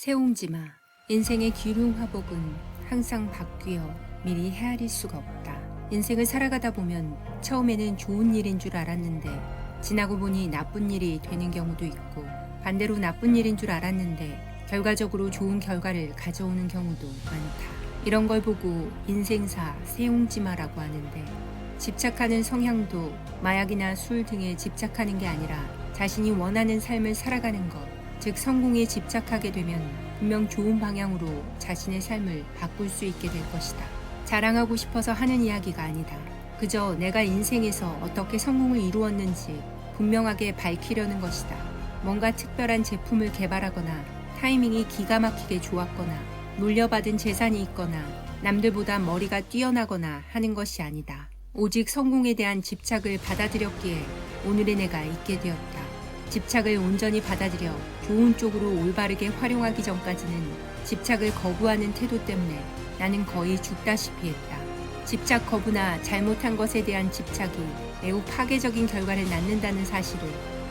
세옹지마. 인생의 기륭화복은 항상 바뀌어 미리 헤아릴 수가 없다. 인생을 살아가다 보면 처음에는 좋은 일인 줄 알았는데 지나고 보니 나쁜 일이 되는 경우도 있고, 반대로 나쁜 일인 줄 알았는데 결과적으로 좋은 결과를 가져오는 경우도 많다. 이런 걸 보고 인생사 세옹지마라고 하는데, 집착하는 성향도 마약이나 술 등에 집착하는 게 아니라 자신이 원하는 삶을 살아가는 것, 즉 성공에 집착하게 되면 분명 좋은 방향으로 자신의 삶을 바꿀 수 있게 될 것이다. 자랑하고 싶어서 하는 이야기가 아니다. 그저 내가 인생에서 어떻게 성공을 이루었는지 분명하게 밝히려는 것이다. 뭔가 특별한 제품을 개발하거나 타이밍이 기가 막히게 좋았거나 물려받은 재산이 있거나 남들보다 머리가 뛰어나거나 하는 것이 아니다. 오직 성공에 대한 집착을 받아들였기에 오늘의 내가 있게 되었다. 집착을 온전히 받아들여 좋은 쪽으로 올바르게 활용하기 전까지는 집착을 거부하는 태도 때문에 나는 거의 죽다시피 했다. 집착 거부나 잘못한 것에 대한 집착이 매우 파괴적인 결과를 낳는다는 사실을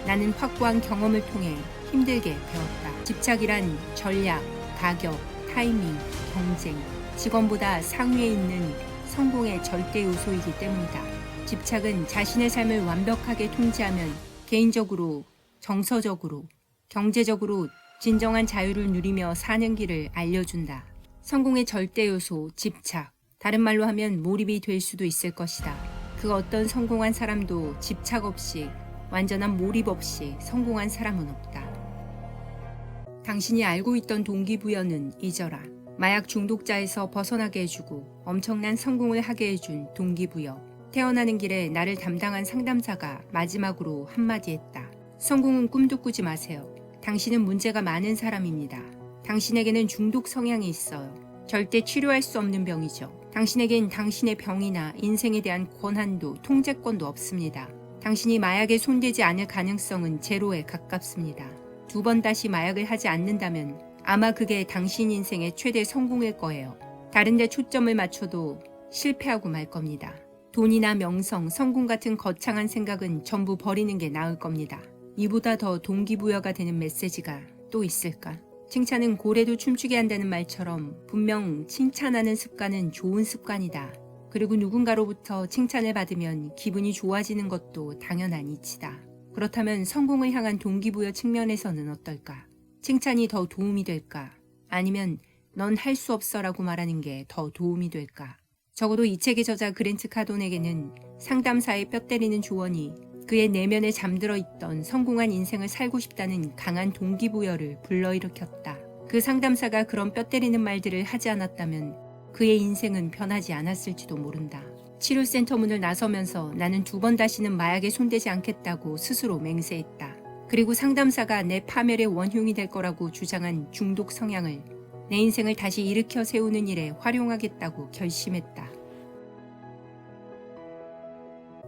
나는 확고한 경험을 통해 힘들게 배웠다. 집착이란 전략, 가격, 타이밍, 경쟁, 직원보다 상위에 있는 성공의 절대 요소이기 때문이다. 집착은 자신의 삶을 완벽하게 통제하면 개인적으로, 정서적으로, 경제적으로 진정한 자유를 누리며 사는 길을 알려준다. 성공의 절대 요소, 집착. 다른 말로 하면 몰입이 될 수도 있을 것이다. 그 어떤 성공한 사람도 집착 없이, 완전한 몰입 없이 성공한 사람은 없다. 당신이 알고 있던 동기부여는 잊어라. 마약 중독자에서 벗어나게 해주고 엄청난 성공을 하게 해준 동기부여. 태어나는 길에 나를 담당한 상담사가 마지막으로 한마디 했다. 성공은 꿈도 꾸지 마세요. 당신은 문제가 많은 사람입니다. 당신에게는 중독 성향이 있어요. 절대 치료할 수 없는 병이죠. 당신에겐 당신의 병이나 인생에 대한 권한도 통제권도 없습니다. 당신이 마약에 손대지 않을 가능성은 제로에 가깝습니다. 2번 다시 마약을 하지 않는다면 아마 그게 당신 인생의 최대 성공일 거예요. 다른 데 초점을 맞춰도 실패하고 말 겁니다. 돈이나 명성, 성공 같은 거창한 생각은 전부 버리는 게 나을 겁니다. 이보다 더 동기부여가 되는 메시지가 또 있을까? 칭찬은 고래도 춤추게 한다는 말처럼 분명 칭찬하는 습관은 좋은 습관이다. 그리고 누군가로부터 칭찬을 받으면 기분이 좋아지는 것도 당연한 이치다. 그렇다면 성공을 향한 동기부여 측면에서는 어떨까? 칭찬이 더 도움이 될까? 아니면 넌 할 수 없어라고 말하는 게 더 도움이 될까? 적어도 이 책의 저자 그랜트 카돈에게는 상담사의 뼈 때리는 조언이 그의 내면에 잠들어 있던 성공한 인생을 살고 싶다는 강한 동기부여를 불러일으켰다. 그 상담사가 그런 뼈 때리는 말들을 하지 않았다면 그의 인생은 변하지 않았을지도 모른다. 치료센터 문을 나서면서 나는 2번 다시는 마약에 손대지 않겠다고 스스로 맹세했다. 그리고 상담사가 내 파멸의 원흉이 될 거라고 주장한 중독 성향을 내 인생을 다시 일으켜 세우는 일에 활용하겠다고 결심했다.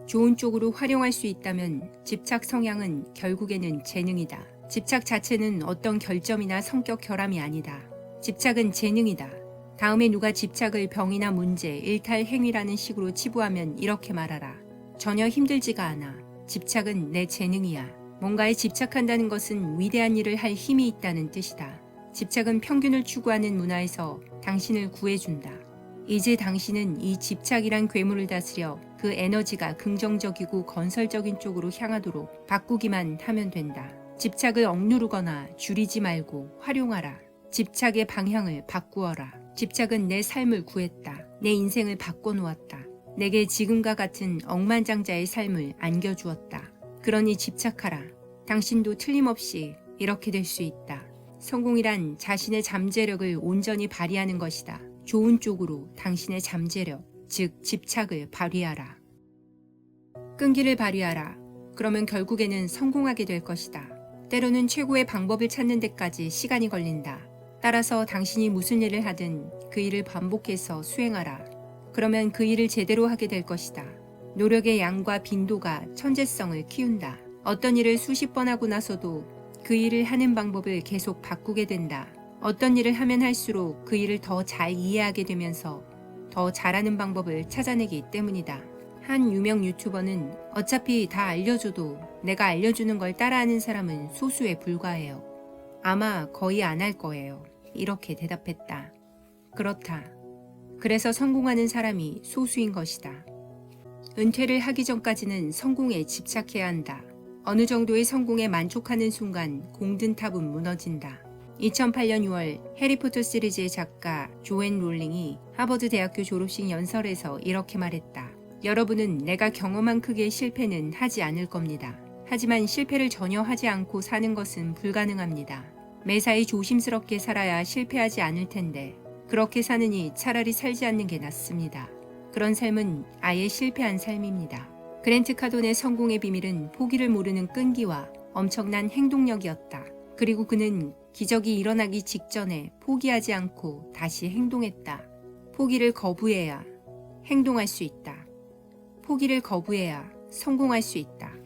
좋은 쪽으로 활용할 수 있다면 집착 성향은 결국에는 재능이다. 집착 자체는 어떤 결점이나 성격 결함이 아니다. 집착은 재능이다. 다음에 누가 집착을 병이나 문제, 일탈 행위라는 식으로 치부하면 이렇게 말하라. 전혀 힘들지가 않아. 집착은 내 재능이야. 뭔가에 집착한다는 것은 위대한 일을 할 힘이 있다는 뜻이다. 집착은 평균을 추구하는 문화에서 당신을 구해준다. 이제 당신은 이 집착이란 괴물을 다스려 그 에너지가 긍정적이고 건설적인 쪽으로 향하도록 바꾸기만 하면 된다. 집착을 억누르거나 줄이지 말고 활용하라. 집착의 방향을 바꾸어라. 집착은 내 삶을 구했다. 내 인생을 바꿔놓았다. 내게 지금과 같은 억만장자의 삶을 안겨주었다. 그러니 집착하라. 당신도 틀림없이 이렇게 될 수 있다. 성공이란 자신의 잠재력을 온전히 발휘하는 것이다. 좋은 쪽으로 당신의 잠재력, 즉 집착을 발휘하라. 끈기를 발휘하라. 그러면 결국에는 성공하게 될 것이다. 때로는 최고의 방법을 찾는 데까지 시간이 걸린다. 따라서 당신이 무슨 일을 하든 그 일을 반복해서 수행하라. 그러면 그 일을 제대로 하게 될 것이다. 노력의 양과 빈도가 천재성을 키운다. 어떤 일을 수십 번 하고 나서도 그 일을 하는 방법을 계속 바꾸게 된다. 어떤 일을 하면 할수록 그 일을 더 잘 이해하게 되면서 더 잘하는 방법을 찾아내기 때문이다. 한 유명 유튜버는 어차피 다 알려줘도 내가 알려주는 걸 따라하는 사람은 소수에 불과해요. 아마 거의 안 할 거예요. 이렇게 대답했다. 그렇다. 그래서 성공하는 사람이 소수인 것이다. 은퇴를 하기 전까지는 성공에 집착해야 한다. 어느 정도의 성공에 만족하는 순간 공든탑은 무너진다. 2008년 6월 해리포터 시리즈의 작가 조앤 롤링이 하버드 대학교 졸업식 연설에서 이렇게 말했다. 여러분은 내가 경험한 크기의 실패는 하지 않을 겁니다. 하지만 실패를 전혀 하지 않고 사는 것은 불가능합니다. 매사에 조심스럽게 살아야 실패하지 않을 텐데 그렇게 사느니 차라리 살지 않는 게 낫습니다. 그런 삶은 아예 실패한 삶입니다. 그랜트 카돈의 성공의 비밀은 포기를 모르는 끈기와 엄청난 행동력이었다. 그리고 그는 기적이 일어나기 직전에 포기하지 않고 다시 행동했다. 포기를 거부해야 행동할 수 있다. 포기를 거부해야 성공할 수 있다.